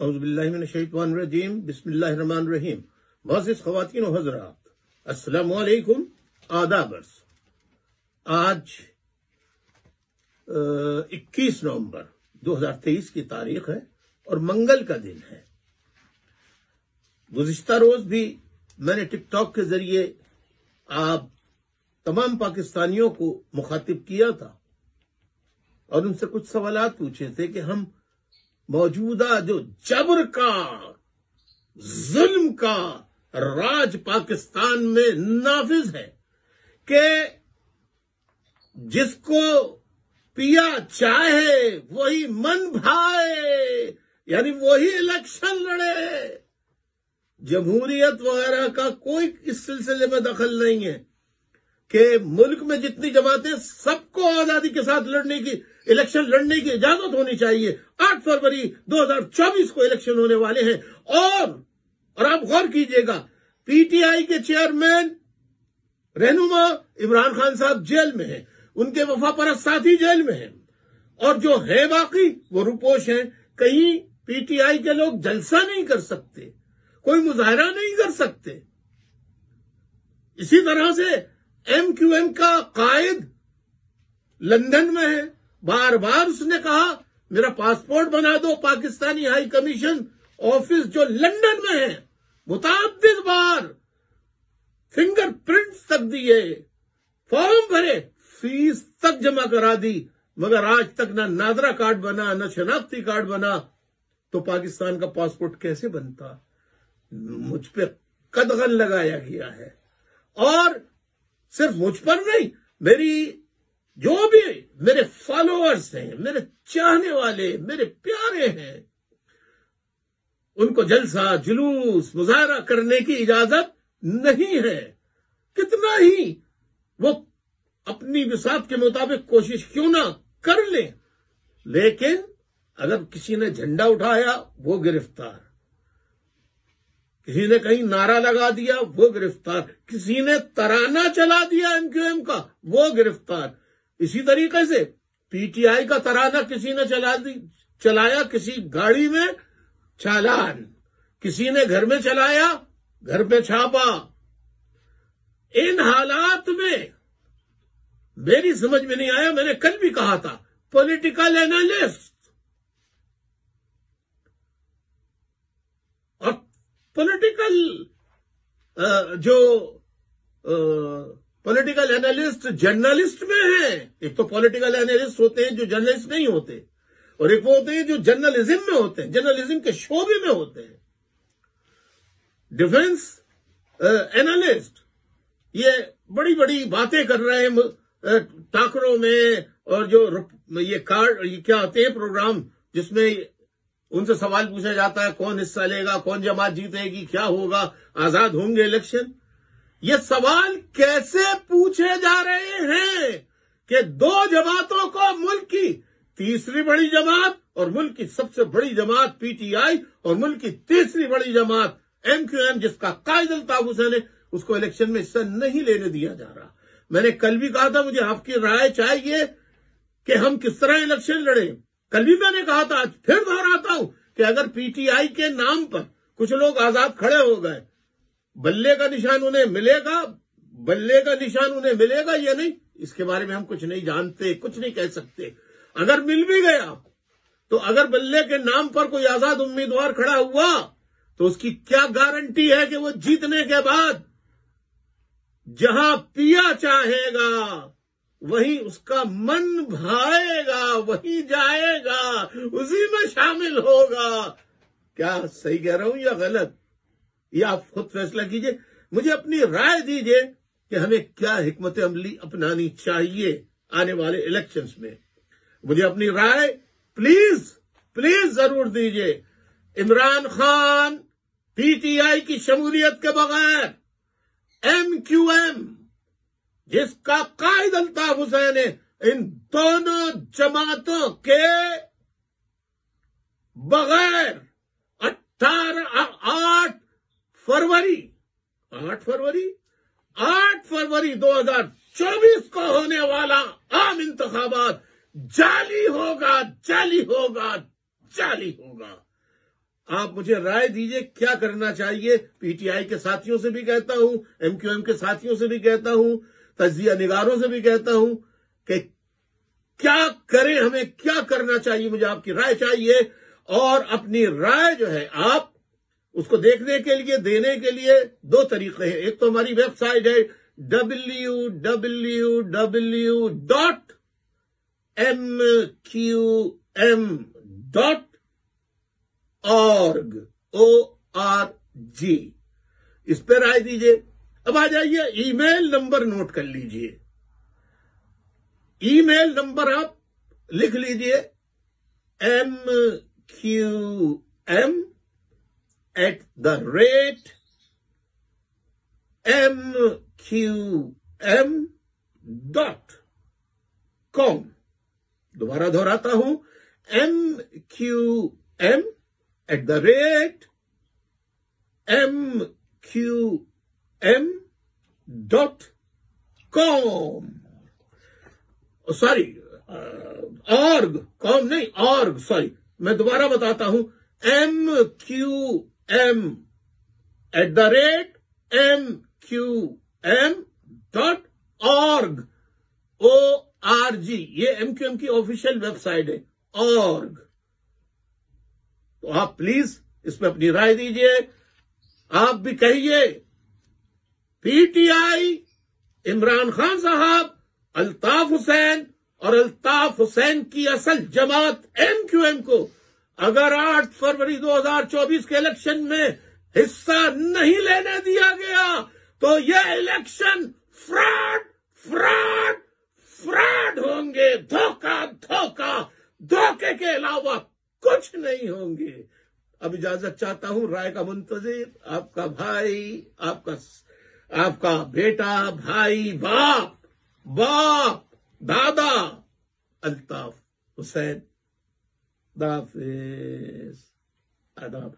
اعوذ باللہ من الشیطان الرجیم بسم اللہ الرحمن الرحیم. معزز خواتین و حضرات، السلام علیکم، آداب. آج 21 نومبر 2023 کی تاریخ ہے اور منگل کا دن ہے. گزشتہ روز بھی میں نے ٹک ٹاک کے ذریعے آپ تمام پاکستانیوں کو مخاطب کیا تھا اور ان سے کچھ سوالات پوچھے تھے کہ ہم موجودہ جو جبر کا، ظلم کا راج پاکستان میں نافذ ہے کہ جس کو پیا چاہے وہی من بھائے، یعنی وہی الیکشن لڑے، جمہوریت وغیرہ کا کوئی اس سلسلے میں دخل نہیں ہے کہ ملک میں جتنی جماعتیں سب کو آزادی کے ساتھ الیکشن لڑنے کی اجازت ہونی چاہیے. 8 فروری 2024 کو الیکشن ہونے والے ہیں اور آپ غور کیجئے گا، پی ٹی آئی کے چیئرمین رہنما عمران خان صاحب جیل میں ہیں، ان کے وفا پرست ساتھی جیل میں ہیں، اور جو ہے باقی وہ روپوش ہیں. کہیں پی ٹی آئی کے لوگ جلسہ نہیں کر سکتے، کوئی مظاہرہ نہیں کر سکتے. اسی طرح سے ایم کیو ایم کا قائد لندن میں ہے، بار بار اس نے کہا میرا پاسپورٹ بنا دو. پاکستانی ہائی کمیشن آفس جو لندن میں ہے، متعدد بار فنگر پرنٹس تک دیے، فارم بھرے، فیس تک جمع کرا دی، مگر آج تک نہ نادرا کارڈ بنا، نہ شناختی کارڈ بنا. تو پاکستان کا پاسپورٹ کیسے بنتا؟ مجھ پہ قدغن لگایا گیا ہے. اور صرف مجھ پر نہیں، میری جو بھی میرے فالوورز ہیں، میرے چاہنے والے، میرے پیارے ہیں، ان کو جلسہ، جلوس، مظاہرہ کرنے کی اجازت نہیں ہے. کتنا ہی وہ اپنی بساط کے مطابق کوشش کیوں نہ کر لیں، لیکن اگر کسی نے جھنڈا اٹھایا وہ گرفتار، کسی نے کہیں نعرہ لگا دیا وہ گرفتار، کسی نے ترانہ چلا دیا ایم کیو ایم کا وہ گرفتار. اسی طریقے سے پی ٹی آئی کا ترانہ کسی نے چلایا، کسی گاڑی میں چالان، کسی نے گھر میں چلایا، گھر پہ چھاپا. ان حالات میں میری سمجھ میں نہیں آیا. میں نے کل بھی کہا تھا، پولیٹیکل اینالسٹ اور پولیٹیکل پولیٹیکل اینالسٹ جرنلسٹ میں ہیں. ایک تو پولیٹیکل اینالسٹ ہوتے ہیں جو جرنلسٹ نہیں ہوتے، اور ایک وہ ہوتے ہیں جو جرنلزم میں ہوتے ہیں، جرنلزم کے شعبے میں ہوتے ہیں. ڈیفنس اینالسٹ یہ بڑی بڑی باتیں کر رہے ہیں ٹاکروں میں، اور جو یہ کیا ہوتے ہیں پروگرام جس میں ان سے سوال پوچھا جاتا ہے کون حصہ لے گا، کون جماعت جیتے گی، کیا ہوگا، آزاد ہوں گے الیکشن. یہ سوال کیسے پوچھے جا رہے ہیں کہ دو جماعتوں کو، ملک کی تیسری بڑی جماعت اور ملک کی سب سے بڑی جماعت پی ٹی آئی، اور ملک کی تیسری بڑی جماعت ایم کیو ایم جس کا قائد الطاف حسین ہے، اس کو الیکشن میں حصہ نہیں لینے دیا جا رہا. میں نے کل بھی کہا تھا مجھے آپ کی رائے چاہیے کہ ہم کس طرح الیکشن لڑیں. کل بھی میں نے کہا تھا، آج پھر دہراتا ہوں کہ اگر پی ٹی آئی کے نام پر کچھ لوگ آزاد کھڑے ہو گئے، بلے کا نشان انہیں ملے گا یا نہیں، اس کے بارے میں ہم کچھ نہیں جانتے، کچھ نہیں کہہ سکتے. اگر مل بھی گیا تو اگر بلے کے نام پر کوئی آزاد امیدوار کھڑا ہوا تو اس کی کیا گارنٹی ہے کہ وہ جیتنے کے بعد جہاں پیا چاہے گا وہی اس کا من بھائے گا، وہی جائے گا، اسی میں شامل ہوگا. کیا صحیح کہہ رہا ہوں یا غلط؟ یہ آپ خود فیصلہ کیجئے. مجھے اپنی رائے دیجئے کہ ہمیں کیا حکمت عملی اپنانی چاہیے آنے والے الیکشنز میں. مجھے اپنی رائے پلیز ضرور دیجئے. Imran Khan P T I کی شمولیت کے بغیر، ایم کیو ایم جس کا قائد الطاف حسین ہے، ان دونوں جماعتوں کے بغیر 8 فروری 2024 کو ہونے والا عام انتخابات جعلی ہوگا. آپ مجھے رائے دیجئے کیا کرنا چاہیے. پی ٹی آئی کے ساتھیوں سے بھی کہتا ہوں, ایم کیو ایم کے ساتھیوں سے بھی کہتا ہوں, تجزیہ نگاروں سے بھی کہتا ہوں کہ کیا کریں, ہمیں کیا کرنا چاہیے. مجھے آپ کی رائے چاہیے, اور اپنی رائے جو ہے آپ اس کو دیکھنے کے لیے, دینے کے لیے دو طریقے ہیں. ایک تو ہماری ویب سائٹ ہے www.mqm.org ORG. اس پہ رائے دیجئے. اب آ جائیے, ای میل نمبر نوٹ کر لیجئے. ای میل نمبر آپ لکھ لیجئے mqm@mqm.com. دوبارہ دہراتا ہوں, mqm@mqm.com. سوری, org, com نہیں, org, سوری. میں دوبارہ بتاتا ہوں, mqm@mqm.org ORG. یہ ایم کیو ایم کی آفیشیل ویب سائٹ ہے, org. تو آپ پلیز اس پہ اپنی رائے دیجئے. آپ بھی کہیے P T I, Imran Khan صاحب, الطاف حسین اور الطاف حسین کی اصل جماعت ایم کیو ایم کو اگر 8 فروری 2024 کے الیکشن میں حصہ نہیں لینے دیا گیا تو یہ الیکشن فراڈ ہوں گے. دھوکے کے علاوہ کچھ نہیں ہوں گے. اب اجازت چاہتا ہوں, رائے کا منتظر آپ کا بھائی, آپ کا بیٹا, بھائی, باپ, دادا, الطاف حسین. خدا حافظ. آداب.